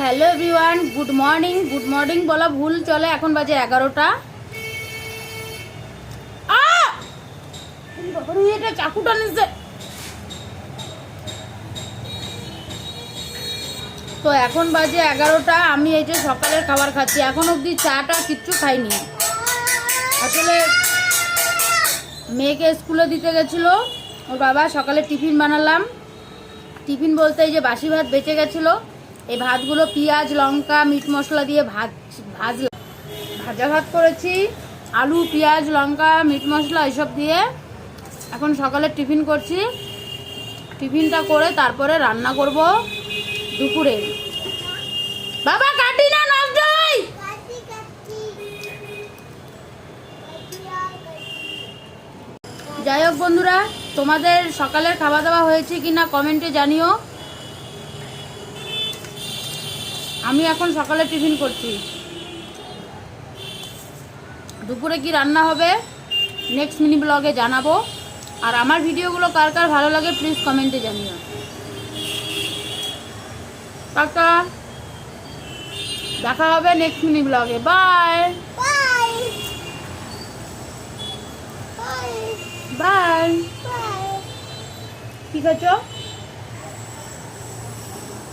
Hello everyone, good morning বলা ভুল চলে। এখন বাজে 11টা। এটা চাকুটা নিচ্ছে। তো এখন বাজে 11টা। আমি এই যে সকালের খাবার খাচ্ছি। এখন অবধি চাটা কিচ্ছু খাইনি। আসলে মেয়েকে স্কুলে দিতে গেছিলো ওর বাবা। সকালে টিফিন বানালাম। টিফিন বলতে এই যে বাসি ভাত বেঁচে গেছিলো, এই ভাতগুলো পেঁয়াজ লঙ্কা মিট মশলা দিয়ে ভাজা ভাত করেছি। আলু পেঁয়াজ লঙ্কা মিট মশলা এসব দিয়ে এখন সকালে টিফিন করছি। টিফিনটা করে তারপরে রান্না করব দুপুরে। বাবা কাটি না, নষ্ট হয়। যাই হোক বন্ধুরা, তোমাদের সকালের খাওয়া দাওয়া হয়েছে কিনা কমেন্টে জানিও। আমি এখন সকালে টিফিন করছি। দুপুরে কি রান্না হবে নেক্সট মিনি ব্লগে জানাবো। আর আমার ভিডিওগুলো কার কার ভালো লাগে প্লিজ কমেন্টে জানিও। কাকা দেখা হবে নেক্সট মিনি ব্লগে। Bye bye. ঠিক আছে।